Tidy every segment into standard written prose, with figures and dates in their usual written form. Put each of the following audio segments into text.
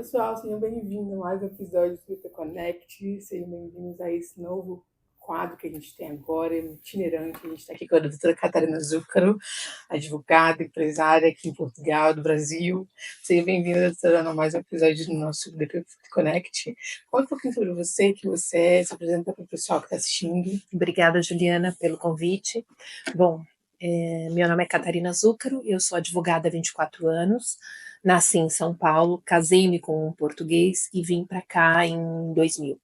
pessoal, sejam bem-vindos a mais um episódio do Twitter Connect. Sejam bem-vindos a esse novo quadro que a gente tem agora, itinerante. A gente está aqui com a doutora Catarina Zúcaro, advogada, empresária aqui em Portugal, do Brasil. Seja bem-vinda, doutora, a mais um episódio do nosso Twitter Connect. Conta um pouquinho sobre você, quem você é, se apresenta para o pessoal que está assistindo. Obrigada, Juliana, pelo convite. Bom, meu nome é Catarina Zúcaro, eu sou advogada há 24 anos, nasci em São Paulo, casei-me com um português e vim para cá em 2000.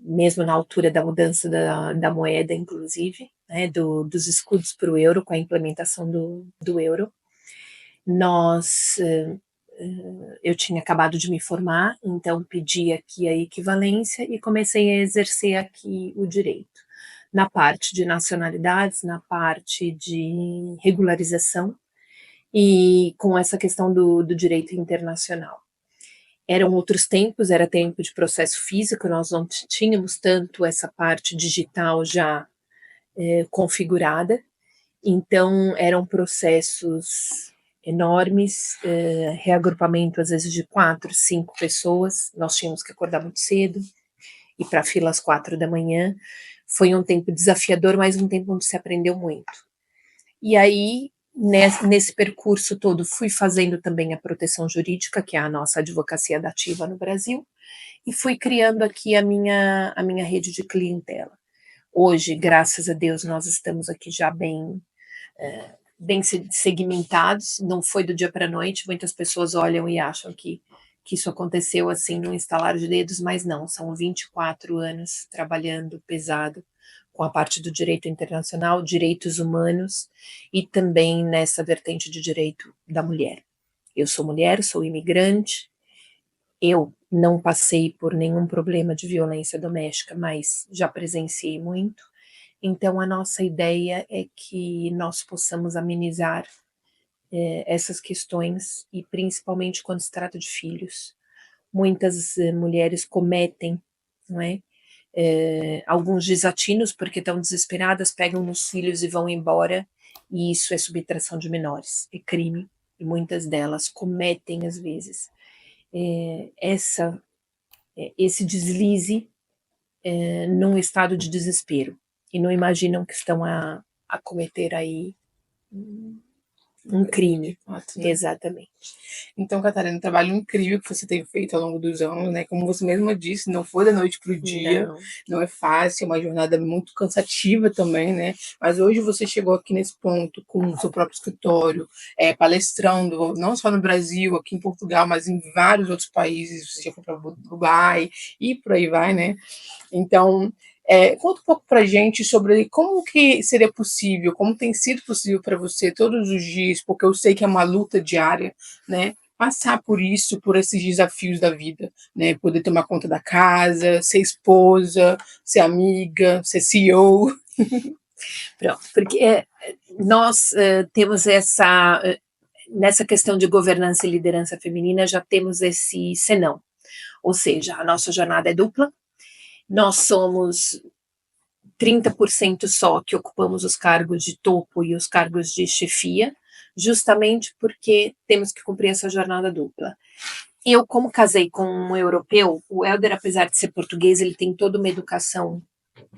Mesmo na altura da mudança da moeda, inclusive, né, dos escudos para o euro, com a implementação do euro. Eu tinha acabado de me formar, então pedi aqui a equivalência e comecei a exercer aqui o direito. Na parte de nacionalidades, na parte de regularização e com essa questão do direito internacional. Eram outros tempos, era tempo de processo físico, nós não tínhamos tanto essa parte digital já configurada, então eram processos enormes, reagrupamento às vezes de 4, 5 pessoas, nós tínhamos que acordar muito cedo, ir para a fila às 4 da manhã, foi um tempo desafiador, mas um tempo onde se aprendeu muito. E aí, nesse percurso todo, fui fazendo também a proteção jurídica, que é a nossa advocacia dativa no Brasil, e fui criando aqui a minha rede de clientela. Hoje, graças a Deus, nós estamos aqui já bem segmentados, não foi do dia para a noite, muitas pessoas olham e acham que isso aconteceu assim no instalar de dedos, mas não, são 24 anos trabalhando pesado com a parte do direito internacional, direitos humanos e também nessa vertente de direito da mulher. Eu sou mulher, sou imigrante, eu não passei por nenhum problema de violência doméstica, mas já presenciei muito. Então, a nossa ideia é que nós possamos amenizar essas questões, e principalmente quando se trata de filhos. Muitas mulheres cometem, não é? Alguns desatinos porque estão desesperadas, pegam nos filhos e vão embora, e isso é subtração de menores, é crime, e muitas delas cometem, às vezes, esse deslize num estado de desespero, e não imaginam que estão a cometer aí um crime. Fato, né? Exatamente. Então, Catarina, um trabalho incrível que você tem feito ao longo dos anos, né? Como você mesma disse, não foi da noite para o dia, não é fácil, é uma jornada muito cansativa também, né? Mas hoje você chegou aqui nesse ponto com o seu próprio escritório, palestrando, não só no Brasil, aqui em Portugal, mas em vários outros países. Você já foi para Dubai e por aí vai, né? Então, conta um pouco para a gente sobre como que seria possível, como tem sido possível para você todos os dias, porque eu sei que é uma luta diária, né? Passar por isso, por esses desafios da vida, né? Poder tomar conta da casa, ser esposa, ser amiga, ser CEO. Pronto, porque nós temos nessa questão de governança e liderança feminina, já temos esse senão. Ou seja, a nossa jornada é dupla, nós somos 30% só que ocupamos os cargos de topo e os cargos de chefia, justamente porque temos que cumprir essa jornada dupla. Eu, como casei com um europeu, o Helder, apesar de ser português, ele tem toda uma educação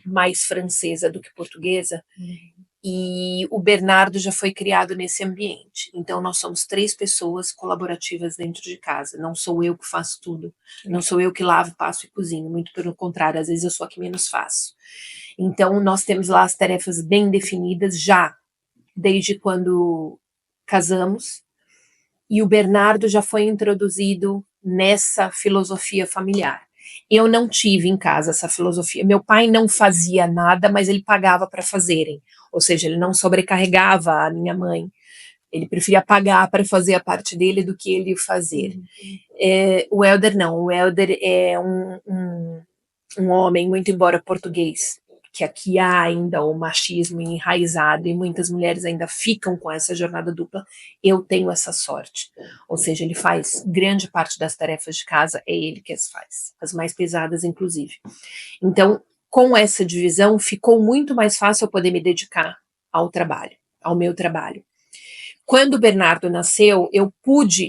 mais francesa do que portuguesa, e o Bernardo já foi criado nesse ambiente. Então, nós somos 3 pessoas colaborativas dentro de casa. Não sou eu que faço tudo. Não sou eu que lavo, passo e cozinho. Muito pelo contrário, às vezes eu sou a que menos faço. Então, nós temos lá as tarefas bem definidas já desde quando casamos. E o Bernardo já foi introduzido nessa filosofia familiar. Eu não tive em casa essa filosofia. Meu pai não fazia nada, mas ele pagava para fazerem. Ou seja, ele não sobrecarregava a minha mãe. Ele preferia pagar para fazer a parte dele do que ele fazer. O Helder não. O Helder é um homem, muito embora português, que aqui há ainda o machismo enraizado e muitas mulheres ainda ficam com essa jornada dupla. Eu tenho essa sorte. Ou seja, ele faz grande parte das tarefas de casa, é ele que as faz. As mais pesadas, inclusive. Então, com essa divisão, ficou muito mais fácil eu poder me dedicar ao trabalho, ao meu trabalho. Quando o Bernardo nasceu,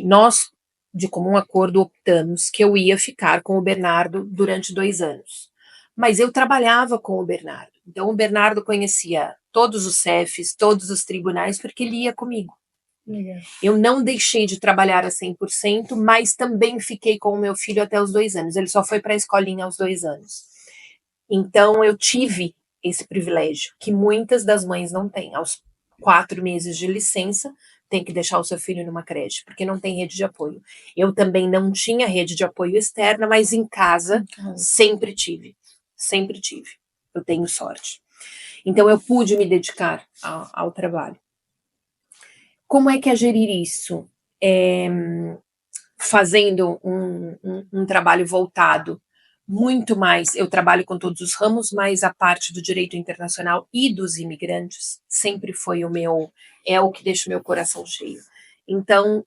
nós de comum acordo, optamos que eu ia ficar com o Bernardo durante 2 anos. Mas eu trabalhava com o Bernardo. Então, o Bernardo conhecia todos os CEFs, todos os tribunais, porque ele ia comigo. Eu não deixei de trabalhar a 100%, mas também fiquei com o meu filho até os 2 anos. Ele só foi para a escolinha aos 2 anos. Então, eu tive esse privilégio, que muitas das mães não têm. Aos 4 meses de licença, tem que deixar o seu filho numa creche, porque não tem rede de apoio. Eu também não tinha rede de apoio externa, mas em casa sempre tive. Sempre tive. Eu tenho sorte. Então, eu pude me dedicar ao trabalho. Como é que é gerir isso? Fazendo um trabalho voltado muito mais, eu trabalho com todos os ramos, mas a parte do direito internacional e dos imigrantes sempre foi é o que deixa o meu coração cheio. Então,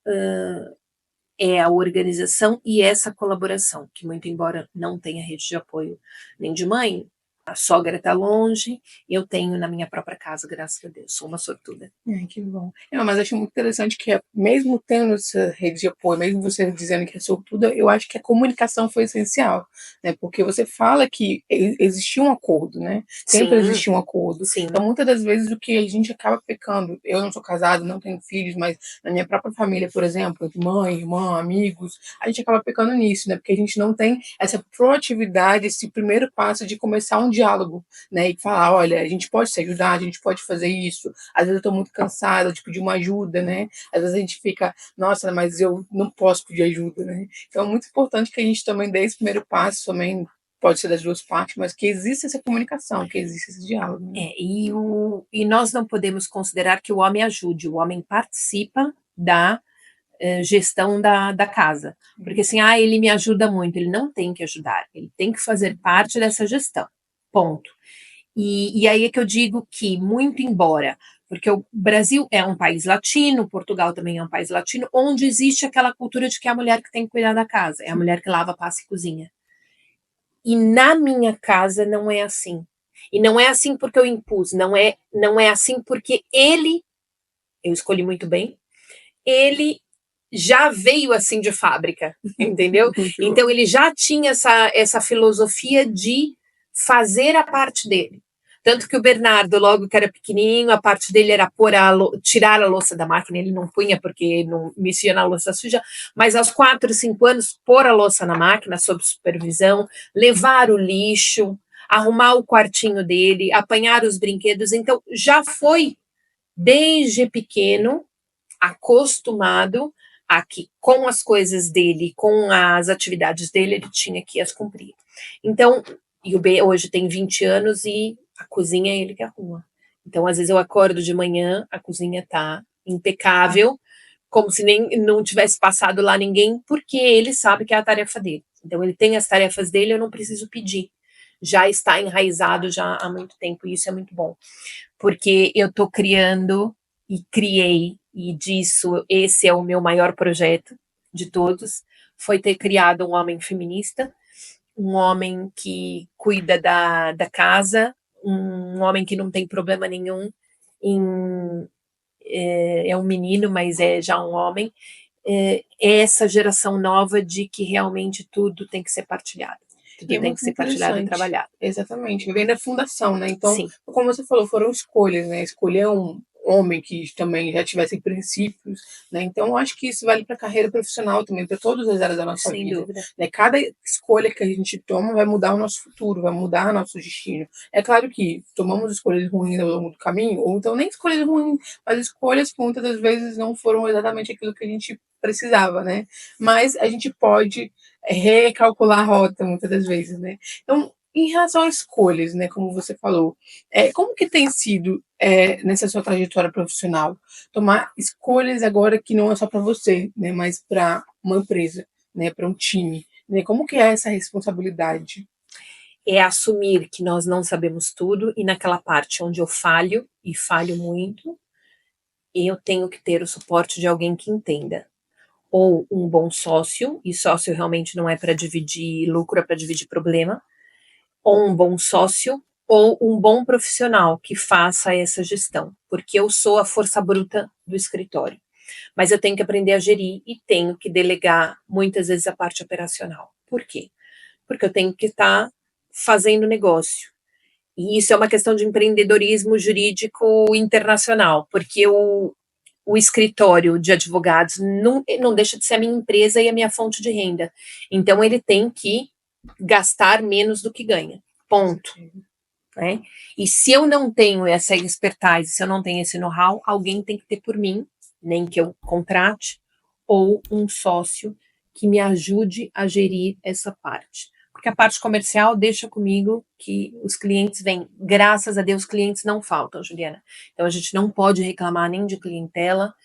é a organização e essa colaboração, que muito embora não tenha rede de apoio nem de mãe, a sogra está longe, eu tenho na minha própria casa, graças a Deus, sou uma sortuda. Que bom. Mas acho muito interessante que, mesmo tendo essa rede de apoio, mesmo você dizendo que é sortuda, eu acho que a comunicação foi essencial, né? Porque você fala que existia um acordo, né? Sempre existiu um acordo. Sim. Então, muitas das vezes, o que a gente acaba pecando, eu não sou casada, não tenho filhos, mas na minha própria família, por exemplo, mãe, irmã, amigos, a gente acaba pecando nisso, né? Porque a gente não tem essa proatividade, esse primeiro passo de começar um diálogo, né? E falar, olha, a gente pode se ajudar, a gente pode fazer isso. Às vezes eu tô muito cansada de pedir uma ajuda, né? Às vezes a gente fica, nossa, mas eu não posso pedir ajuda, né? Então é muito importante que a gente também dê esse primeiro passo, também pode ser das duas partes, mas que exista essa comunicação, que exista esse diálogo. Né? E nós não podemos considerar que o homem ajude, o homem participa da gestão da casa. Porque assim, ele me ajuda muito, ele não tem que ajudar, ele tem que fazer parte dessa gestão, ponto. E aí é que eu digo que, muito embora, porque o Brasil é um país latino, Portugal também é um país latino, onde existe aquela cultura de que é a mulher que tem que cuidar da casa, é a mulher que lava, passa e cozinha. E na minha casa não é assim. E não é assim porque eu impus, não é assim porque eu escolhi muito bem, ele já veio assim de fábrica, entendeu? Então ele já tinha essa filosofia de fazer a parte dele. Tanto que o Bernardo, logo que era pequenininho, a parte dele era tirar a louça da máquina, ele não punha porque não mexia na louça suja, mas aos 4, 5 anos, pôr a louça na máquina, sob supervisão, levar o lixo, arrumar o quartinho dele, apanhar os brinquedos. Então, já foi, desde pequeno, acostumado a que com as coisas dele, com as atividades dele, ele tinha que as cumprir. Então, e o B hoje tem 20 anos e a cozinha é ele que arruma. Então, às vezes eu acordo de manhã, a cozinha tá impecável, como se nem não tivesse passado lá ninguém, porque ele sabe que é a tarefa dele. Então, ele tem as tarefas dele, eu não preciso pedir. Já está enraizado já há muito tempo, e isso é muito bom. Porque eu tô criando e criei, e disso esse é o meu maior projeto de todos, foi ter criado um homem feminista, um homem que cuida da casa, um homem que não tem problema nenhum é um menino, mas é já um homem, é essa geração nova de que realmente tudo tem que ser partilhado. Tudo tem que ser partilhado e trabalhado. Exatamente, vem da fundação, né? Então, como você falou, foram escolhas, né? Escolher um homem que também já tivesse princípios, né? Então, eu acho que isso vale para a carreira profissional também, para todas as áreas da nossa vida. Sem dúvida. Né? Cada escolha que a gente toma vai mudar o nosso futuro, vai mudar o nosso destino. É claro que tomamos escolhas ruins ao longo do caminho, ou então nem escolhas ruins, mas escolhas que muitas das vezes não foram exatamente aquilo que a gente precisava, né? Mas a gente pode recalcular a rota muitas das vezes, né? Então, em relação às escolhas, né, como você falou, como que tem sido nessa sua trajetória profissional tomar escolhas agora que não é só para você, né, mas para uma empresa, né, para um time, né? Como que é essa responsabilidade? É assumir que nós não sabemos tudo e naquela parte onde eu falho, e falho muito, eu tenho que ter o suporte de alguém que entenda. Ou um bom sócio, e sócio realmente não é para dividir lucro, é para dividir problema, ou um bom sócio, ou um bom profissional que faça essa gestão, porque eu sou a força bruta do escritório. Mas eu tenho que aprender a gerir e tenho que delegar muitas vezes a parte operacional. Por quê? Porque eu tenho que estar fazendo negócio. E isso é uma questão de empreendedorismo jurídico internacional, porque o escritório de advogados não deixa de ser a minha empresa e a minha fonte de renda. Então, ele tem que gastar menos do que ganha. Ponto. Né? E se eu não tenho essa expertise, se eu não tenho esse know-how, alguém tem que ter por mim, nem que eu contrate, ou um sócio que me ajude a gerir essa parte. Porque a parte comercial deixa comigo, que os clientes vêm. Graças a Deus, clientes não faltam, Juliana. Então a gente não pode reclamar nem de clientela,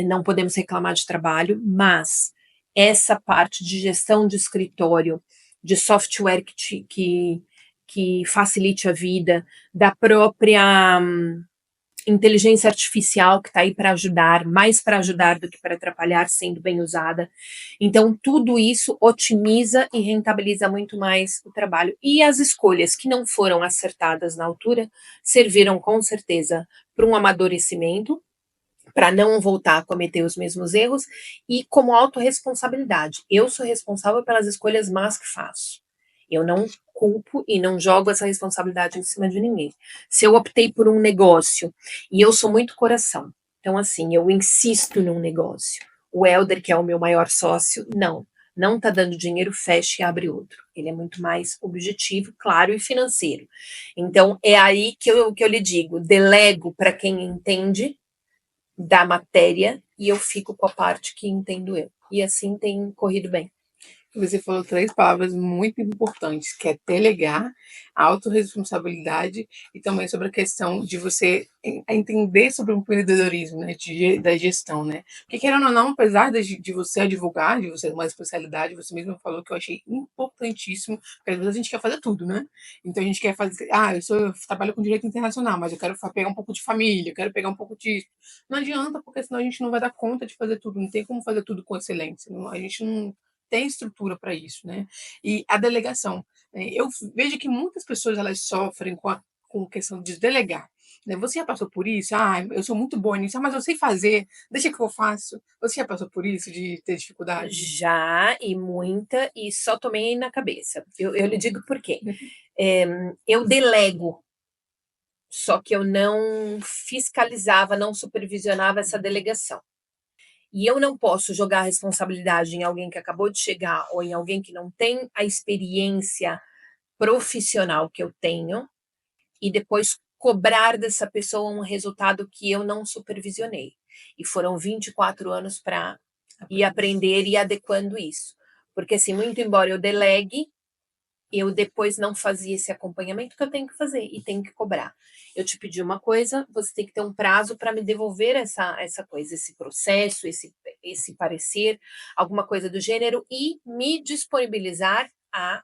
não podemos reclamar de trabalho, mas essa parte de gestão de escritório, de software que facilite a vida, da própria inteligência artificial que está aí para ajudar, mais para ajudar do que para atrapalhar, sendo bem usada. Então, tudo isso otimiza e rentabiliza muito mais o trabalho. E as escolhas que não foram acertadas na altura serviram com certeza para um amadurecimento, para não voltar a cometer os mesmos erros e como autorresponsabilidade. Eu sou responsável pelas escolhas más que faço. Eu não culpo e não jogo essa responsabilidade em cima de ninguém. Se eu optei por um negócio e eu sou muito coração, então assim, eu insisto num negócio. O Helder, que é o meu maior sócio, não está dando dinheiro, fecha e abre outro. Ele é muito mais objetivo, claro, e financeiro. Então, é aí que eu lhe digo, delego para quem entende da matéria e eu fico com a parte que entendo eu. E assim tem corrido bem. Você falou 3 palavras muito importantes, que é delegar, autorresponsabilidade e também sobre a questão de você entender sobre o empreendedorismo, né, da gestão, né? Porque querendo ou não, apesar de você advogar, de você ter uma especialidade, você mesmo falou que eu achei importantíssimo, porque às vezes a gente quer fazer tudo, né? Então a gente quer fazer, eu trabalho com direito internacional, mas eu quero pegar um pouco de família, eu quero pegar um pouco disso. Não adianta, porque senão a gente não vai dar conta de fazer tudo, não tem como fazer tudo com excelência, a gente não tem estrutura para isso, né? E a delegação, né? Eu vejo que muitas pessoas elas sofrem com a questão de delegar. Né? Você já passou por isso? Eu sou muito boa nisso, mas eu sei fazer, deixa que eu faço. Você já passou por isso, de ter dificuldade? Já, e muita, e só tomei na cabeça. Eu lhe digo por quê. Eu delego, só que eu não fiscalizava, não supervisionava essa delegação. E eu não posso jogar a responsabilidade em alguém que acabou de chegar ou em alguém que não tem a experiência profissional que eu tenho e depois cobrar dessa pessoa um resultado que eu não supervisionei. E foram 24 anos para ir aprender e adequando isso. Porque, assim, muito embora eu delegue, eu depois não fazia esse acompanhamento que eu tenho que fazer e tenho que cobrar. Eu te pedi uma coisa, você tem que ter um prazo para me devolver essa coisa, esse processo, esse parecer, alguma coisa do gênero, e me disponibilizar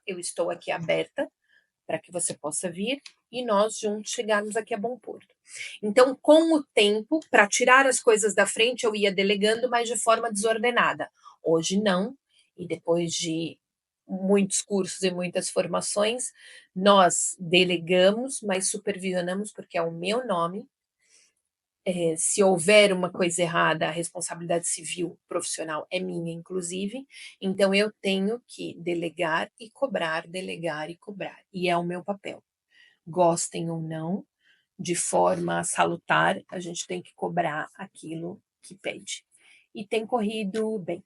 eu estou aqui aberta para que você possa vir e nós juntos chegarmos aqui a bom porto. Então, com o tempo, para tirar as coisas da frente, eu ia delegando, mas de forma desordenada. Hoje não, e depois de muitos cursos e muitas formações, nós delegamos, mas supervisionamos, porque é o meu nome. Se houver uma coisa errada, a responsabilidade civil profissional é minha, inclusive. Então, eu tenho que delegar e cobrar, delegar e cobrar. E é o meu papel. Gostem ou não, de forma salutar, a gente tem que cobrar aquilo que pede. E tem corrido bem.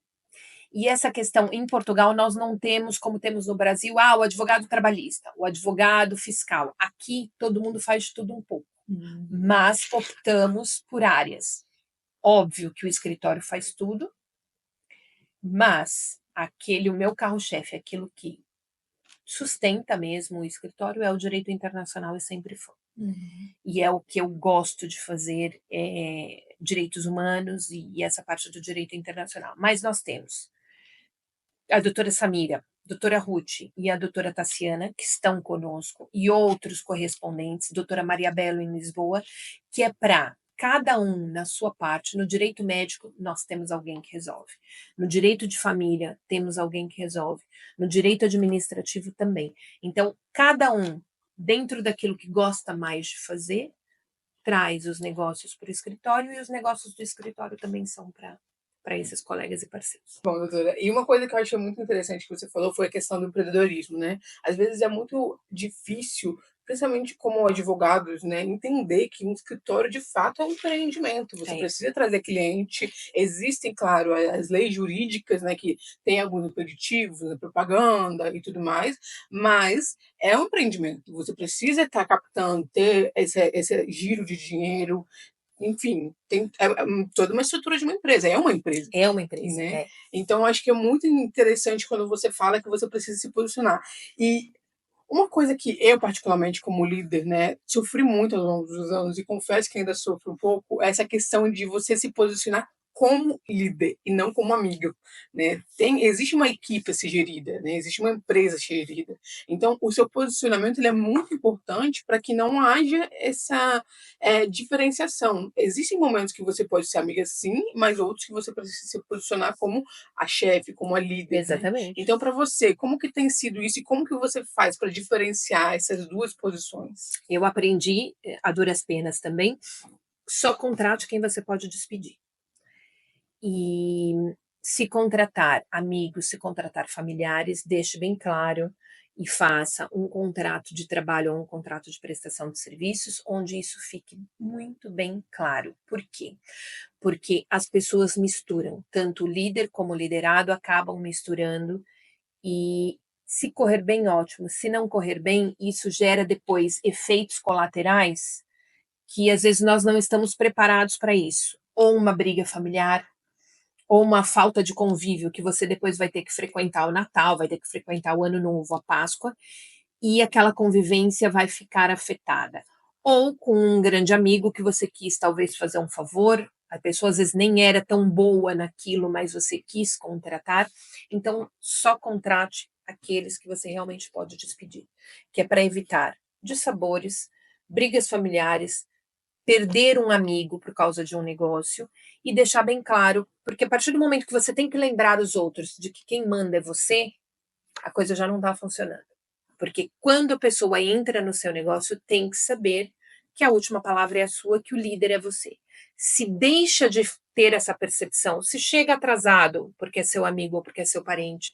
E essa questão em Portugal nós não temos como temos no Brasil, o advogado trabalhista, o advogado fiscal. Aqui todo mundo faz de tudo um pouco, mas optamos por áreas. Óbvio que o escritório faz tudo, mas o meu carro-chefe, aquilo que sustenta mesmo o escritório é o direito internacional e sempre foi. E é o que eu gosto de fazer, direitos humanos e essa parte do direito internacional. Mas nós temos a doutora Samira, a doutora Ruth e a doutora Tassiana, que estão conosco, e outros correspondentes, doutora Maria Belo em Lisboa, que é para cada um na sua parte. No direito médico, nós temos alguém que resolve. No direito de família, temos alguém que resolve. No direito administrativo também. Então, cada um, dentro daquilo que gosta mais de fazer, traz os negócios para o escritório e os negócios do escritório também são para esses colegas e parceiros. Bom, doutora, e uma coisa que eu achei muito interessante que você falou foi a questão do empreendedorismo, né? Às vezes é muito difícil, principalmente como advogados, né, entender que um escritório de fato é um empreendimento. Você precisa trazer cliente. Existem, claro, as leis jurídicas, né, que tem alguns impeditivos, a propaganda e tudo mais, mas é um empreendimento. Você precisa estar captando, ter esse giro de dinheiro. Enfim, tem toda uma estrutura de uma empresa, é uma empresa. É uma empresa, né? Então, acho que é muito interessante quando você fala que você precisa se posicionar. E uma coisa que eu, particularmente, como líder, né, sofri muito ao longo dos anos, e confesso que ainda sofro um pouco, é essa questão de você se posicionar como líder e não como amigo, né? Existe uma equipe a ser gerida, né? Existe uma empresa a ser gerida. Então, o seu posicionamento ele é muito importante para que não haja essa diferenciação. Existem momentos que você pode ser amiga, sim, mas outros que você precisa se posicionar como a chefe, como a líder. Exatamente. Né? Então, para você, como que tem sido isso e como que você faz para diferenciar essas duas posições? Eu aprendi a duras penas também. Só contrate quem você pode despedir. E se contratar amigos, se contratar familiares, deixe bem claro e faça um contrato de trabalho ou um contrato de prestação de serviços, onde isso fique muito bem claro. Por quê? Porque as pessoas misturam, tanto o líder como o liderado acabam misturando e se correr bem, ótimo. Se não correr bem, isso gera depois efeitos colaterais que às vezes nós não estamos preparados para isso. Ou uma briga familiar, ou uma falta de convívio que você depois vai ter que frequentar o Natal, vai ter que frequentar o Ano Novo, a Páscoa, e aquela convivência vai ficar afetada. Ou com um grande amigo que você quis talvez fazer um favor, a pessoa às vezes nem era tão boa naquilo, mas você quis contratar, então só contrate aqueles que você realmente pode despedir, que é para evitar dissabores, brigas familiares, perder um amigo por causa de um negócio e deixar bem claro, porque a partir do momento que você tem que lembrar os outros de que quem manda é você, a coisa já não está funcionando. Porque quando a pessoa entra no seu negócio, tem que saber que a última palavra é a sua, que o líder é você. Se deixa de ter essa percepção, se chega atrasado porque é seu amigo ou porque é seu parente,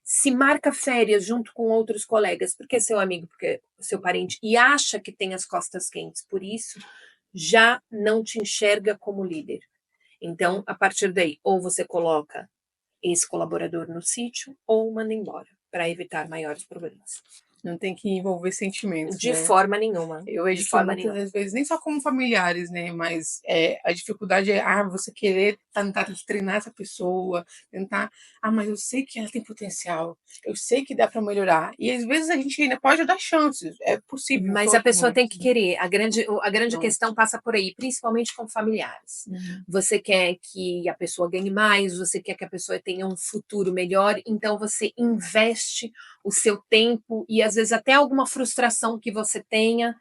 se marca férias junto com outros colegas porque é seu amigo, porque é seu parente, e acha que tem as costas quentes por isso, já não te enxerga como líder. Então, a partir daí, ou você coloca esse colaborador no sítio, ou manda embora, para evitar maiores problemas. Não tem que envolver sentimentos, De né? forma nenhuma. Eu vejo que muitas vezes, nem só como familiares, né? Mas a dificuldade é você querer tentar treinar essa pessoa, tentar, mas eu sei que ela tem potencial, eu sei que dá para melhorar. E às vezes a gente ainda pode dar chances, é possível. Mas a pessoa tem que querer. A grande questão passa por aí, principalmente com familiares. Você quer que a pessoa ganhe mais, você quer que a pessoa tenha um futuro melhor, então você investe o seu tempo e às vezes até alguma frustração que você tenha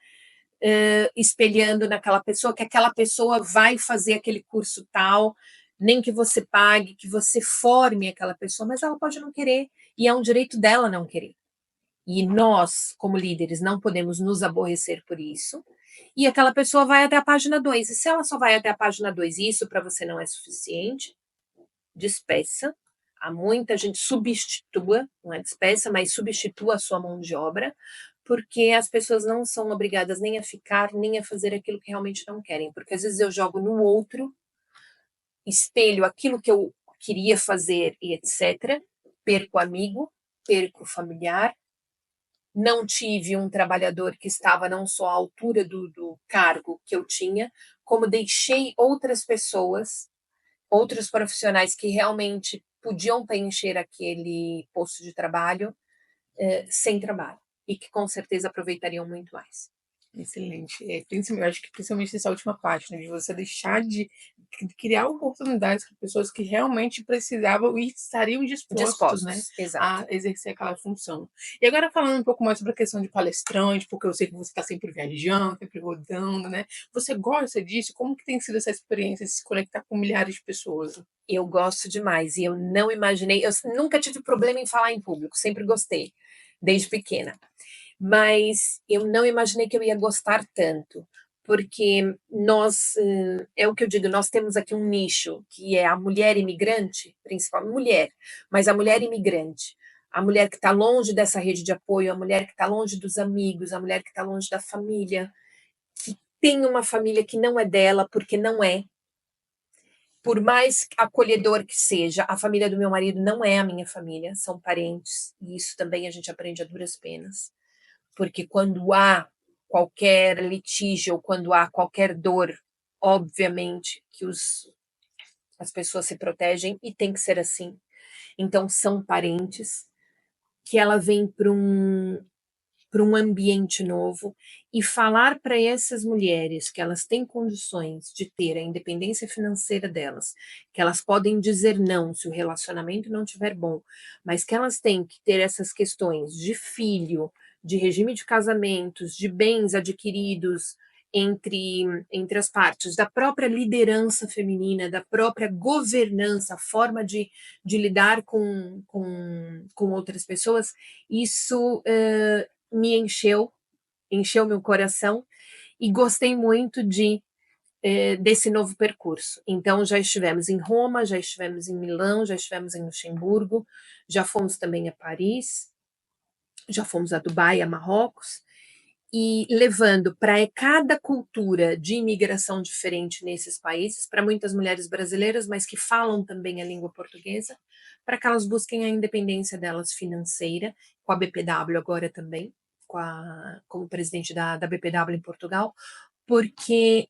espelhando naquela pessoa, que aquela pessoa vai fazer aquele curso tal, nem que você pague, que você forme aquela pessoa, mas ela pode não querer, e é um direito dela não querer. E nós, como líderes, não podemos nos aborrecer por isso. E aquela pessoa vai até a página 2. E se ela só vai até a página 2 e isso para você não é suficiente, despeça. Há muita gente substitua, não é despeça, mas substitua a sua mão de obra, porque as pessoas não são obrigadas nem a ficar, nem a fazer aquilo que realmente não querem. Porque às vezes eu jogo no outro, espelho aquilo que eu queria fazer e etc. Perco amigo, perco familiar, não tive um trabalhador que estava não só à altura do cargo que eu tinha, como deixei outras pessoas, outros profissionais que realmente podiam preencher aquele posto de trabalho sem trabalho e que com certeza aproveitariam muito mais. Excelente. Eu acho que principalmente essa última parte, né, de você deixar de criar oportunidades para pessoas que realmente precisavam e estariam dispostos, né, a exercer aquela função. E agora falando um pouco mais sobre a questão de palestrante, porque eu sei que você está sempre viajando, sempre rodando, né? Você gosta disso? Como que tem sido essa experiência de se conectar com milhares de pessoas? Eu gosto demais e eu não imaginei, eu nunca tive problema em falar em público, sempre gostei, desde pequena. Mas eu não imaginei que eu ia gostar tanto, porque nós, é o que eu digo, nós temos aqui um nicho, que é a mulher imigrante, principalmente mulher, mas a mulher imigrante, a mulher que está longe dessa rede de apoio, a mulher que está longe dos amigos, a mulher que está longe da família, que tem uma família que não é dela, porque não é, por mais acolhedor que seja, a família do meu marido não é a minha família, são parentes, e isso também a gente aprende a duras penas, porque quando há qualquer litígio ou quando há qualquer dor, obviamente que as pessoas se protegem e tem que ser assim. Então, são parentes que ela vem para um ambiente novo e falar para essas mulheres que elas têm condições de ter a independência financeira delas, que elas podem dizer não se o relacionamento não estiver bom, mas que elas têm que ter essas questões de filho, de regime de casamentos, de bens adquiridos entre as partes, da própria liderança feminina, da própria governança, a forma de lidar com outras pessoas, isso me encheu meu coração e gostei muito desse novo percurso. Então, já estivemos em Roma, já estivemos em Milão, já estivemos em Luxemburgo, já fomos também a Paris, já fomos a Dubai, a Marrocos, e levando para cada cultura de imigração diferente nesses países, para muitas mulheres brasileiras, mas que falam também a língua portuguesa, para que elas busquem a independência delas financeira, com a BPW agora também, como presidente da BPW em Portugal, porque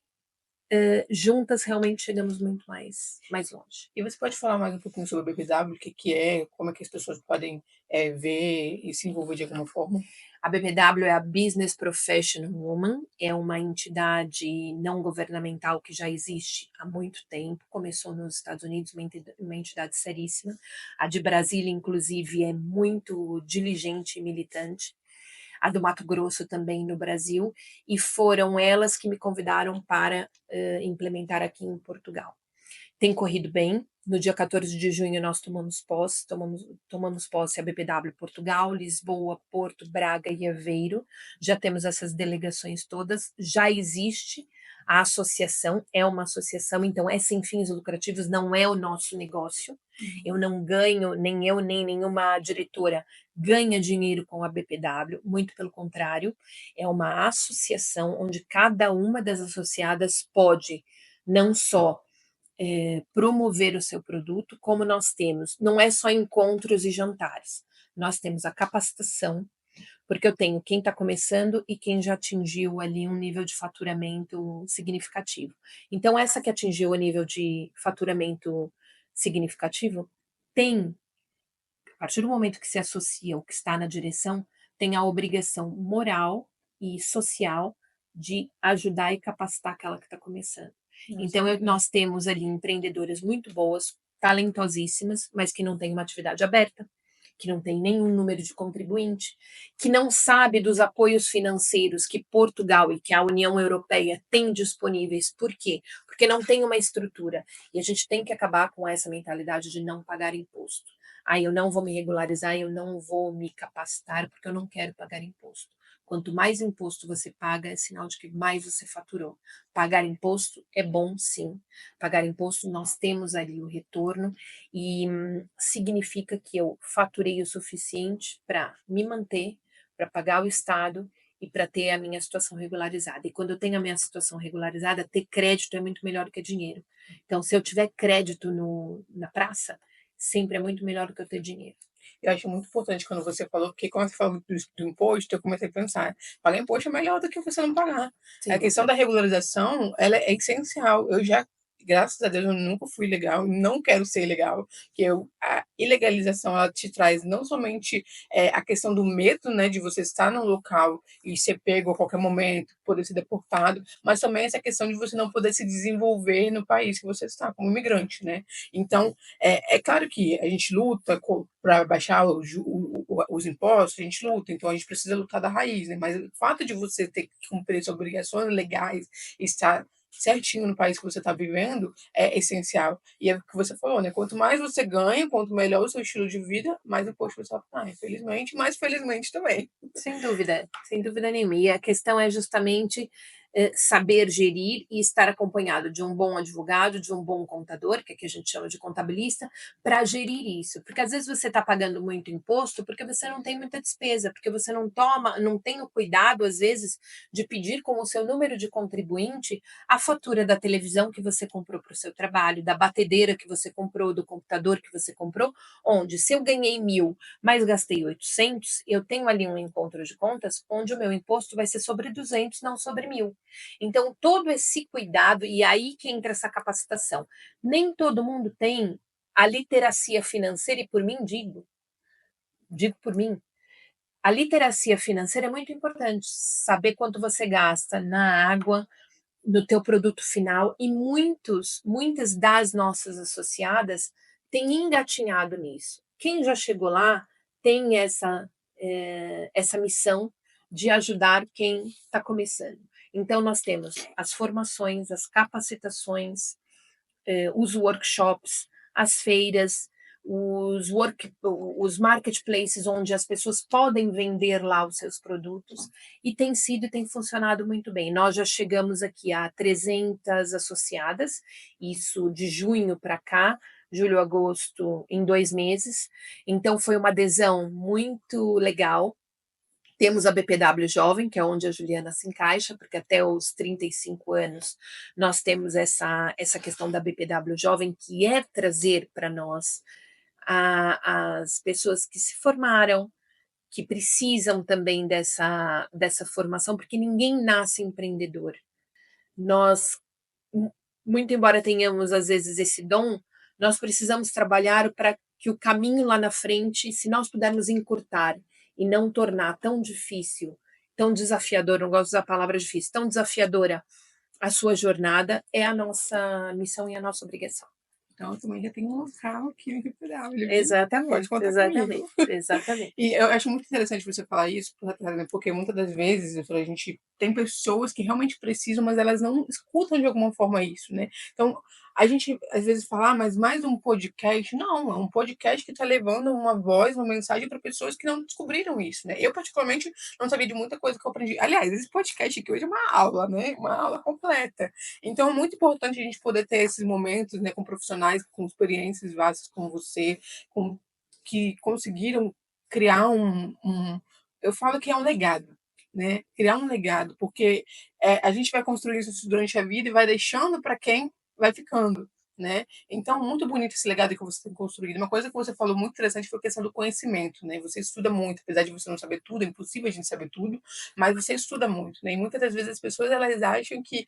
juntas realmente chegamos muito mais longe. E você pode falar mais um pouquinho sobre a BPW, o que que é, como é que as pessoas podem ver e se envolver de alguma forma? A BPW é a Business Professional Woman, é uma entidade não governamental que já existe há muito tempo, começou nos Estados Unidos, uma entidade seríssima. A de Brasília, inclusive, é muito diligente e militante. A do Mato Grosso também no Brasil, e foram elas que me convidaram para implementar aqui em Portugal. Tem corrido bem. No dia 14 de junho nós tomamos posse a BPW Portugal, Lisboa, Porto, Braga e Aveiro. Já temos essas delegações todas. Já existe a associação, é uma associação, então é sem fins lucrativos, não é o nosso negócio. Eu não ganho, nem eu, nem nenhuma diretora ganha dinheiro com a BPW, muito pelo contrário, é uma associação onde cada uma das associadas pode não só promover o seu produto, como nós temos, não é só encontros e jantares, nós temos a capacitação, porque eu tenho quem está começando e quem já atingiu ali um nível de faturamento significativo. Então, essa que atingiu o nível de faturamento significativo tem, a partir do momento que se associa ou que está na direção, tem a obrigação moral e social de ajudar e capacitar aquela que está começando. Então, nós temos ali empreendedoras muito boas, talentosíssimas, mas que não têm uma atividade aberta, que não tem nenhum número de contribuinte, que não sabe dos apoios financeiros que Portugal e que a União Europeia têm disponíveis. Por quê? Porque não tem uma estrutura. E a gente tem que acabar com essa mentalidade de não pagar imposto. Eu não vou me regularizar, eu não vou me capacitar, porque eu não quero pagar imposto. Quanto mais imposto você paga, é sinal de que mais você faturou. Pagar imposto é bom, sim. Pagar imposto, nós temos ali o retorno e significa que eu faturei o suficiente para me manter, para pagar o Estado e para ter a minha situação regularizada. E quando eu tenho a minha situação regularizada, ter crédito é muito melhor do que dinheiro. Então, se eu tiver crédito na praça, sempre é muito melhor do que eu ter dinheiro. Eu acho muito importante quando você falou, porque quando você falou do imposto, eu comecei a pensar, pagar imposto é melhor do que você não pagar. A questão da regularização, ela é essencial. Eu já, graças a Deus, eu nunca fui legal, não quero ser legal, que a ilegalização, ela te traz não somente a questão do medo, né, de você estar num local e ser pego a qualquer momento, poder ser deportado, mas também essa questão de você não poder se desenvolver no país que você está, como imigrante, né? Então, é claro que a gente luta para baixar os impostos, a gente luta, então a gente precisa lutar da raiz, né? Mas o fato de você ter que cumprir suas obrigações legais, estar certinho no país que você está vivendo, é essencial. E é o que você falou, né? Quanto mais você ganha, quanto melhor o seu estilo de vida, mais imposto você vai pagar, infelizmente, mas felizmente também. Sem dúvida nenhuma. E a questão é justamente saber gerir e estar acompanhado de um bom advogado, de um bom contador, que aqui a gente chama de contabilista, para gerir isso. Porque às vezes você está pagando muito imposto porque você não tem muita despesa, porque você não tem o cuidado, às vezes, de pedir com o seu número de contribuinte a fatura da televisão que você comprou para o seu trabalho, da batedeira que você comprou, do computador que você comprou, onde se eu ganhei 1.000, mas gastei 800, eu tenho ali um encontro de contas onde o meu imposto vai ser sobre 200, não sobre 1.000. Então, todo esse cuidado, e aí que entra essa capacitação. Nem todo mundo tem a literacia financeira, e por mim digo por mim, a literacia financeira é muito importante, saber quanto você gasta na água, no teu produto final, e muitas das nossas associadas têm engatinhado nisso. Quem já chegou lá tem essa missão de ajudar quem está começando. Então, nós temos as formações, as capacitações, os workshops, as feiras, os marketplaces onde as pessoas podem vender lá os seus produtos, e tem funcionado muito bem. Nós já chegamos aqui a 300 associadas, isso de junho para cá, julho, agosto, em 2 meses. Então foi uma adesão muito legal. Temos a BPW Jovem, que é onde a Juliana se encaixa, porque até os 35 anos nós temos essa questão da BPW Jovem, que é trazer para nós as pessoas que se formaram, que precisam também dessa formação, porque ninguém nasce empreendedor. Nós, muito embora tenhamos às vezes esse dom, nós precisamos trabalhar para que o caminho lá na frente, se nós pudermos encurtar e não tornar tão difícil, tão desafiador, não gosto da palavra difícil, tão desafiadora a sua jornada, é a nossa missão e a nossa obrigação. Então, eu também já tenho um local aqui no RPW, viu? Exatamente, pode contar exatamente, comigo. exatamente. E eu acho muito interessante você falar isso, porque muitas das vezes a gente tem pessoas que realmente precisam, mas elas não escutam de alguma forma isso, né? Então, a gente às vezes fala, mas mais um podcast? Não, é um podcast que está levando uma voz, uma mensagem para pessoas que não descobriram isso, né? Eu, particularmente, não sabia de muita coisa que eu aprendi. Aliás, esse podcast aqui hoje é uma aula, né? Uma aula completa. Então, é muito importante a gente poder ter esses momentos, né, com profissionais com experiências vastas como você, que conseguiram criar eu falo que é um legado, né? Criar um legado, porque a gente vai construir isso durante a vida e vai deixando para quem vai ficando, né? Então, muito bonito esse legado que você tem construído. Uma coisa que você falou muito interessante foi a questão do conhecimento, né? Você estuda muito, apesar de você não saber tudo, é impossível a gente saber tudo, mas você estuda muito, né? E muitas das vezes as pessoas elas acham que,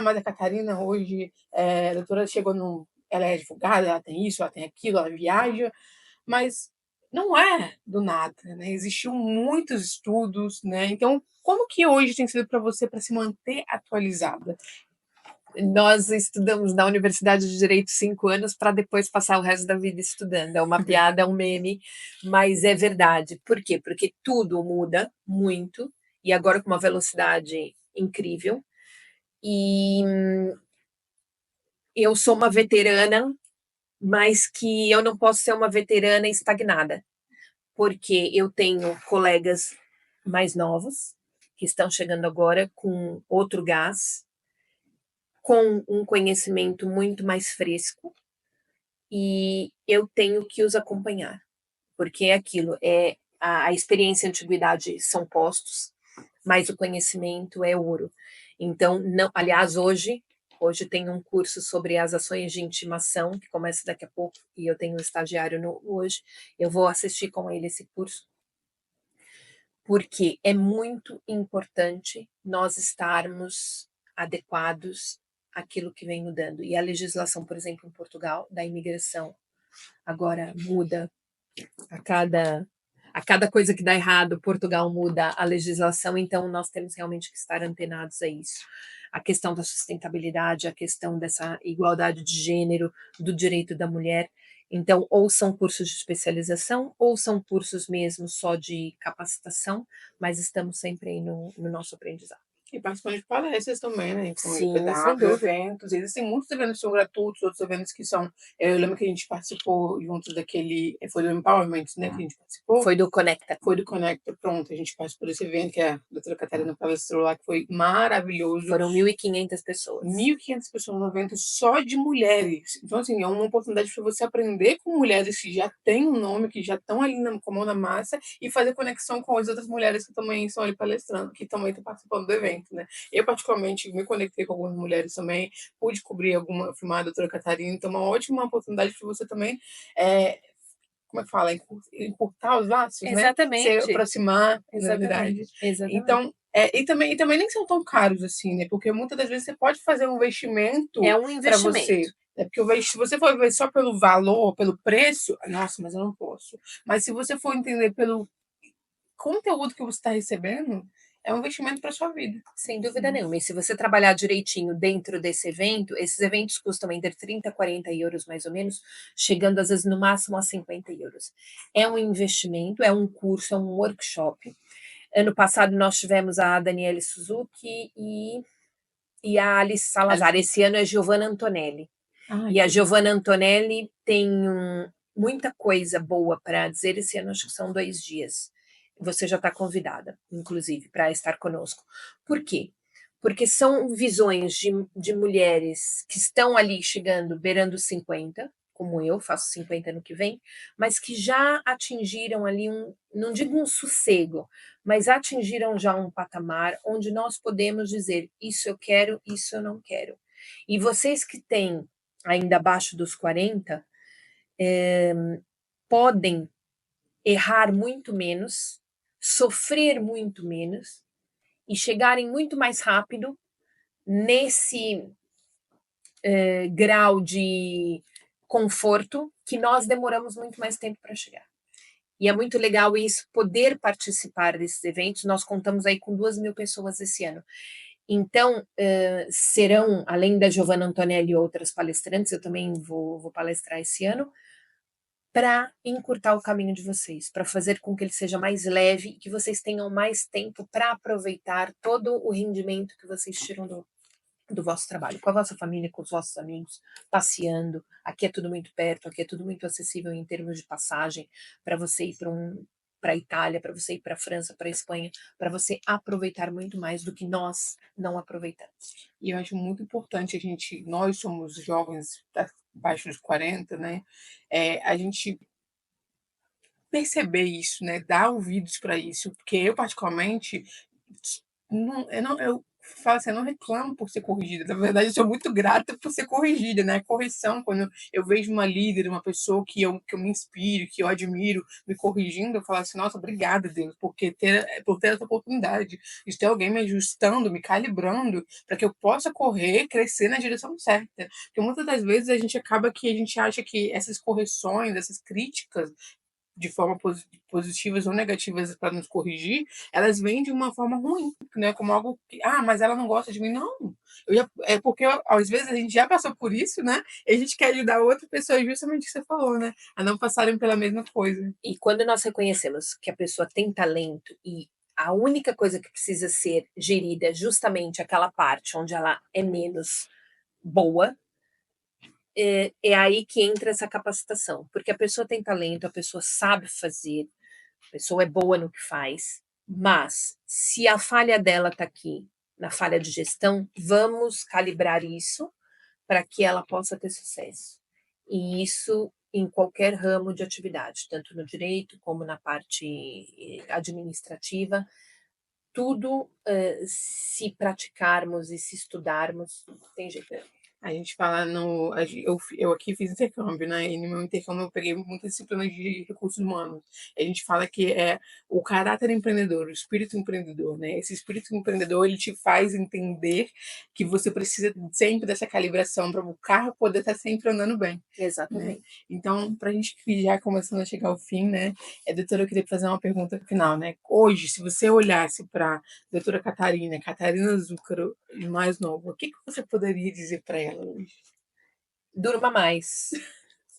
mas a Catarina hoje, a doutora chegou no, ela é advogada, ela tem isso, ela tem aquilo, ela viaja, mas não é do nada, né? Existiam muitos estudos, né? Então, como que hoje tem sido para você para se manter atualizada? Nós estudamos na Universidade de Direito 5 anos para depois passar o resto da vida estudando. É uma piada, é um meme, mas é verdade. Por quê? Porque tudo muda muito e agora com uma velocidade incrível. E eu sou uma veterana, mas que eu não posso ser uma veterana estagnada, porque eu tenho colegas mais novos que estão chegando agora com outro gás, com um conhecimento muito mais fresco, e eu tenho que os acompanhar, porque é aquilo, a experiência e a antiguidade são postos, mas o conhecimento é ouro. Então, não, aliás, hoje tem um curso sobre as ações de intimação, que começa daqui a pouco, e eu tenho um estagiário hoje, eu vou assistir com ele esse curso, porque é muito importante nós estarmos adequados àquilo que vem mudando. E a legislação, por exemplo, em Portugal, da imigração, agora muda a cada coisa que dá errado, Portugal muda a legislação, então nós temos realmente que estar antenados a isso. A questão da sustentabilidade, a questão dessa igualdade de gênero, do direito da mulher. Então, ou são cursos de especialização, ou são cursos mesmo só de capacitação, mas estamos sempre aí no nosso aprendizado. E participando de palestras também, né, então Sim, sem IPW, dúvida. eventos, existem muitos eventos que são gratuitos, outros eventos que são eu lembro que a gente participou juntos daquele foi do Empowerment, né, que a gente participou. Foi do Conecta. Foi do Conecta, pronto, a gente participou desse evento que a doutora Catarina palestrou lá, que foi maravilhoso. Foram 1.500 pessoas. 1.500 pessoas no evento só de mulheres. Então, assim, é uma oportunidade para você aprender com mulheres que já têm um nome, que já estão ali com a mão na massa, e fazer conexão com as outras mulheres que também estão ali palestrando, que também estão participando do evento, né? Eu, particularmente, me conectei com algumas mulheres também, pude cobrir alguma, filmar a doutora Catarina, então, uma ótima oportunidade para você também como é que fala? Encurtar os laços, né? Se Exatamente. aproximar, na verdade. Exatamente. Exatamente. Então, e também nem são tão caros assim, né? Porque muitas das vezes você pode fazer um investimento É um para investimento. você. Porque se você for ver só pelo valor, pelo preço, nossa, mas eu não posso. Mas se você for entender pelo conteúdo que você está recebendo, é um investimento para sua vida. Sem dúvida nenhuma. E se você trabalhar direitinho dentro desse evento, esses eventos custam entre 30 a 40 euros, mais ou menos, chegando às vezes no máximo a 50 euros. É um investimento, é um curso, é um workshop. Ano passado nós tivemos a Daniele Suzuki e a Alice Salazar. Esse ano é Giovanna Antonelli. E a Giovanna Antonelli tem muita coisa boa para dizer. Esse ano acho que são 2 dias. Você já está convidada, inclusive, para estar conosco. Por quê? Porque são visões de mulheres que estão ali chegando, beirando 50, como eu, faço 50 ano que vem, mas que já atingiram ali não digo um sossego, mas atingiram já um patamar onde nós podemos dizer: isso eu quero, isso eu não quero. E vocês que têm ainda abaixo dos 40, podem errar muito menos, sofrer muito menos e chegarem muito mais rápido nesse grau de conforto que nós demoramos muito mais tempo para chegar. E é muito legal isso, poder participar desses eventos. Nós contamos aí com 2.000 pessoas esse ano. Então, serão, além da Giovanna Antonelli e outras palestrantes, eu também vou palestrar esse ano, para encurtar o caminho de vocês, para fazer com que ele seja mais leve e que vocês tenham mais tempo para aproveitar todo o rendimento que vocês tiram do vosso trabalho, com a vossa família, com os vossos amigos, passeando. Aqui é tudo muito perto, aqui é tudo muito acessível em termos de passagem, para você ir para a Itália, para você ir para a França, para a Espanha, para você aproveitar muito mais do que nós não aproveitamos. E eu acho muito importante nós somos jovens abaixo dos 40, né? A gente perceber isso, né? Dar ouvidos para isso, porque eu particularmente eu falo assim, eu não reclamo por ser corrigida. Na verdade, eu sou muito grata por ser corrigida, né? Correção, quando eu vejo uma líder, uma pessoa que eu me inspiro, que eu admiro, me corrigindo, eu falo assim, nossa, obrigada, Deus, por ter essa oportunidade de ter alguém me ajustando, me calibrando, para que eu possa correr, crescer na direção certa. Porque muitas das vezes a gente acha que essas correções, essas críticas, de forma positivas ou negativas para nos corrigir, elas vêm de uma forma ruim, né? Como algo que, mas ela não gosta de mim. Não, é porque às vezes a gente já passou por isso, né? E a gente quer ajudar outra pessoa, justamente o que você falou, né? A não passarem pela mesma coisa. E quando nós reconhecemos que a pessoa tem talento e a única coisa que precisa ser gerida é justamente aquela parte onde ela é menos boa, é aí que entra essa capacitação, porque a pessoa tem talento, a pessoa sabe fazer, a pessoa é boa no que faz, mas se a falha dela está aqui, na falha de gestão, vamos calibrar isso para que ela possa ter sucesso. E isso em qualquer ramo de atividade, tanto no direito como na parte administrativa, tudo se praticarmos e se estudarmos, tem jeito. A gente fala no. Eu aqui fiz intercâmbio, né? E no meu intercâmbio eu peguei muitas disciplinas de recursos humanos. A gente fala que é o caráter empreendedor, o espírito empreendedor, né? Esse espírito empreendedor, ele te faz entender que você precisa sempre dessa calibração para o carro poder estar sempre andando bem. Exatamente. Né? Então, para a gente já começando a chegar ao fim, né? Doutora, eu queria fazer uma pergunta final, né? Hoje, se você olhasse para a doutora Catarina Zúcaro, mais nova, o que você poderia dizer para ela hoje? Durma mais,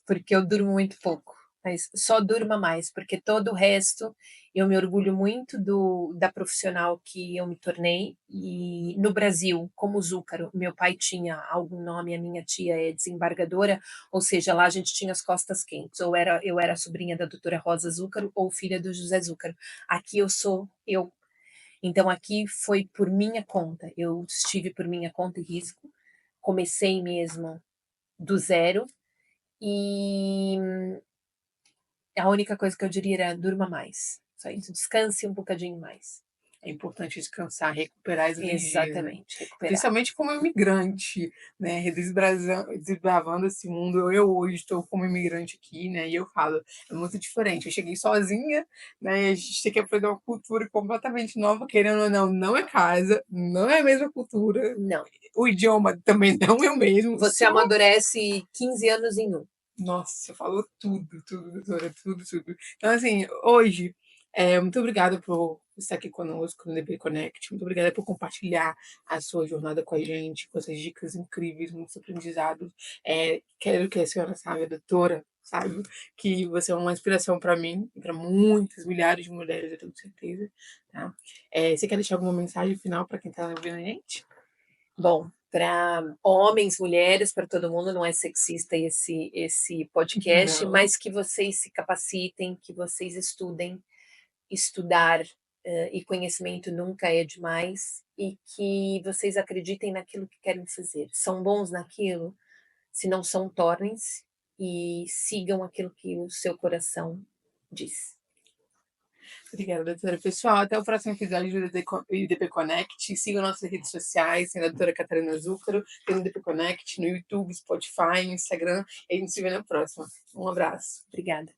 porque eu durmo muito pouco. mas só durma mais, porque todo o resto eu me orgulho muito da profissional que eu me tornei. E no Brasil, como Zúcaro, meu pai tinha algum nome, a minha tia é desembargadora, ou seja, lá a gente tinha as costas quentes, ou eu era sobrinha da doutora Rosa Zúcaro ou filha do José Zúcaro. Aqui eu sou eu. Então aqui foi por minha conta, eu estive por minha conta e risco, comecei mesmo do zero, e a única coisa que eu diria era durma mais, só isso, descanse um bocadinho mais. É importante descansar, recuperar as energias, né? Exatamente, recuperar. Principalmente como imigrante, né? Desbravando esse mundo. Eu hoje estou como imigrante aqui, né? E eu falo, é muito diferente. Eu cheguei sozinha, né? E a gente tem que aprender uma cultura completamente nova, querendo ou não, não é casa, não é a mesma cultura. Não. O idioma também não é o mesmo. Você amadurece 15 anos em um. Nossa, você falou tudo, doutora, tudo. Então, assim, hoje, muito obrigada por estar aqui conosco no DB Connect, muito obrigada por compartilhar a sua jornada com a gente, com essas dicas incríveis, muitos aprendizados. Quero que a senhora saiba, doutora, sabe, que você é uma inspiração para mim e para muitas, milhares de mulheres, eu tenho certeza. Tá? Você quer deixar alguma mensagem final para quem está ouvindo a gente? Bom, para homens, mulheres, para todo mundo, não é sexista esse podcast, Não. mas que vocês se capacitem, que vocês estudem. Estudar e conhecimento nunca é demais, e que vocês acreditem naquilo que querem fazer. São bons naquilo? Se não são, tornem-se e sigam aquilo que o seu coração diz. Obrigada, doutora. Pessoal, até o próximo episódio do IDP Connect. Sigam nossas redes sociais, tem a doutora Catarina Zúcaro, tem o IDP Connect no YouTube, Spotify, Instagram. E a gente se vê na próxima. Um abraço. Obrigada.